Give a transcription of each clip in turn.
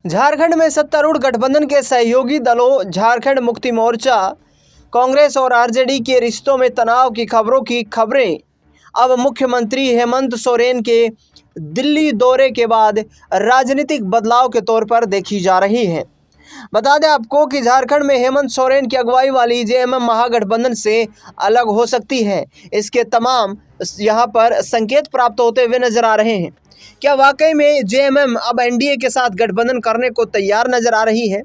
झारखंड में सत्तारूढ़ गठबंधन के सहयोगी दलों झारखंड मुक्ति मोर्चा, कांग्रेस और आरजेडी के रिश्तों में तनाव की खबरें अब मुख्यमंत्री हेमंत सोरेन के दिल्ली दौरे के बाद राजनीतिक बदलाव के तौर पर देखी जा रही हैं। बता दें आपको कि झारखंड में हेमंत सोरेन की अगुवाई वाली जेएमएम महागठबंधन से अलग हो सकती है। इसके तमाम यहां पर संकेत प्राप्त होते हुए नजर आ रहे हैं। क्या वाकई में जेएमएम अब एनडीए के साथ गठबंधन करने को तैयार नजर आ रही है?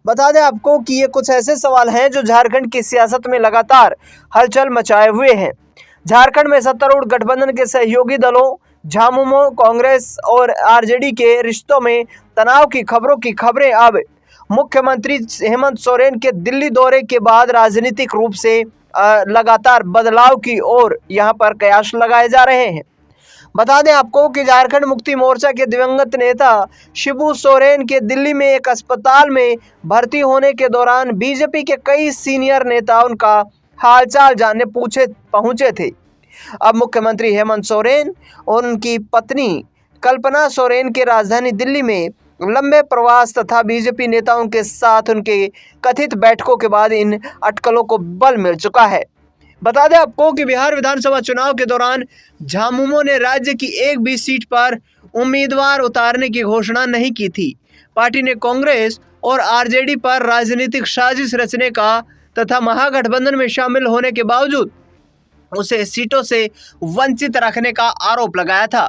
बता दें आपको कि ये कुछ ऐसे सवाल हैं जो झारखंड की सियासत में लगातार हलचल मचाए हुए हैं। झारखंड में सत्तारूढ़ गठबंधन के सहयोगी दलों झामुमो, कांग्रेस और आरजेडी के रिश्तों में तनाव की खबरें अब मुख्यमंत्री हेमंत सोरेन के दिल्ली दौरे के बाद राजनीतिक रूप से लगातार बदलाव की ओर यहां पर कयास लगाए जा रहे हैं। बता दें आपको कि झारखंड मुक्ति मोर्चा के दिवंगत नेता शिबू सोरेन के दिल्ली में एक अस्पताल में भर्ती होने के दौरान बीजेपी के कई सीनियर नेता उनका हालचाल जानने पहुंचे थे। अब मुख्यमंत्री हेमंत सोरेन और उनकी पत्नी कल्पना सोरेन के राजधानी दिल्ली में लंबे प्रवास तथा बीजेपी नेताओं के साथ उनके कथित बैठकों के बाद इन अटकलों को बल मिल चुका है। बता दें आपको कि बिहार विधानसभा चुनाव के दौरान झामुमो ने राज्य की एक भी सीट पर उम्मीदवार उतारने की घोषणा नहीं की थी। पार्टी ने कांग्रेस और आरजेडी पर राजनीतिक साजिश रचने का तथा महागठबंधन में शामिल होने के बावजूद उसे सीटों से वंचित रखने का आरोप लगाया था।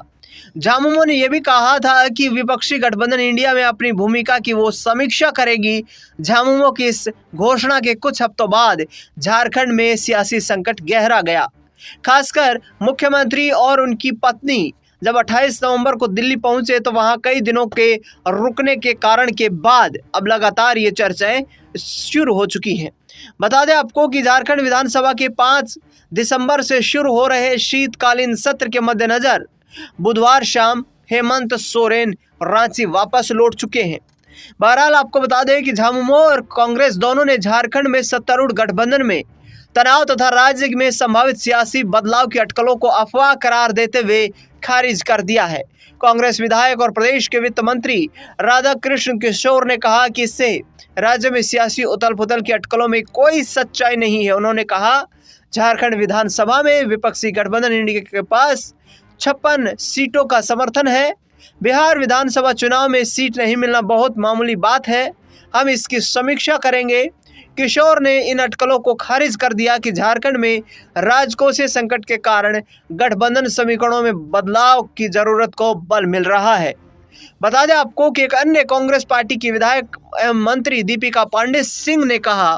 झामुमो ने यह भी कहा था कि विपक्षी गठबंधन इंडिया में अपनी भूमिका की वो समीक्षा करेगी। झामुमो की इस घोषणा के कुछ हफ्तों बाद झारखंड में सियासी संकट गहरा गया। खासकर मुख्यमंत्री और उनकी पत्नी जब 28 नवंबर को दिल्ली पहुंचे तो वहां कई दिनों के रुकने के कारण के बाद अब लगातार ये चर्चाएं शुरू हो चुकी हैं। बता दें आपको कि झारखंड विधानसभा के 5 दिसंबर से शुरू हो रहे शीतकालीन सत्र के मद्देनजर बुधवार शाम हेमंत सोरेन रांची वापस लौट चुके हैं। बहरहाल आपको बता दें कि झामुमो और कांग्रेस दोनों ने झारखंड में सत्तारूढ़ गठबंधन में तनाव तथा राज्य में संभावित सियासी बदलाव की अटकलों को अफवाह करार देते हुए खारिज कर दिया है। कांग्रेस विधायक और प्रदेश के वित्त मंत्री राधाकृष्ण किशोर ने कहा कि इससे राज्य में सियासी उथल पुथल की अटकलों में कोई सच्चाई नहीं है। उन्होंने कहा, झारखंड विधानसभा में विपक्षी गठबंधन इंडिया के पास 56 सीटों का समर्थन है। बिहार विधानसभा चुनाव में सीट नहीं मिलना बहुत मामूली बात है, हम इसकी समीक्षा करेंगे। किशोर ने इन अटकलों को खारिज कर दिया कि झारखंड में राजकोषीय संकट के कारण गठबंधन समीकरणों में बदलाव की जरूरत को बल मिल रहा है। बता दें आपको कि एक अन्य कांग्रेस पार्टी की विधायक एवं मंत्री दीपिका पांडे सिंह ने कहा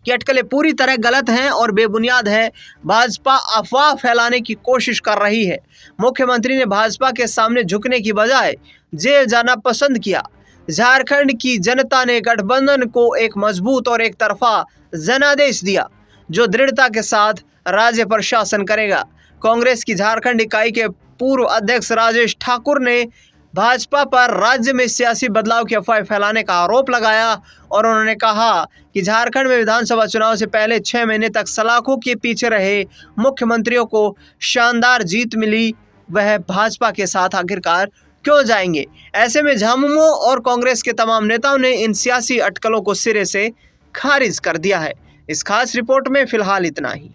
कि अटकलें पूरी तरह गलत हैं और बेबुनियाद है। भाजपा अफवाह फैलाने की कोशिश कर रही है। मुख्यमंत्री ने भाजपा के सामने झुकने की बजाय जेल जाना पसंद किया। झारखंड की जनता ने गठबंधन को एक मजबूत और एक तरफा जनादेश दिया जो दृढ़ता के साथ राज्य पर शासन करेगा। कांग्रेस की झारखंड इकाई के पूर्व अध्यक्ष राजेश ठाकुर ने भाजपा पर राज्य में सियासी बदलाव की अफवाह फैलाने का आरोप लगाया और उन्होंने कहा कि झारखंड में विधानसभा चुनाव से पहले 6 महीने तक सलाखों के पीछे रहे मुख्यमंत्रियों को शानदार जीत मिली, वह भाजपा के साथ आखिरकार क्यों जाएंगे। ऐसे में झामुमो और कांग्रेस के तमाम नेताओं ने इन सियासी अटकलों को सिरे से खारिज कर दिया है। इस खास रिपोर्ट में फिलहाल इतना ही।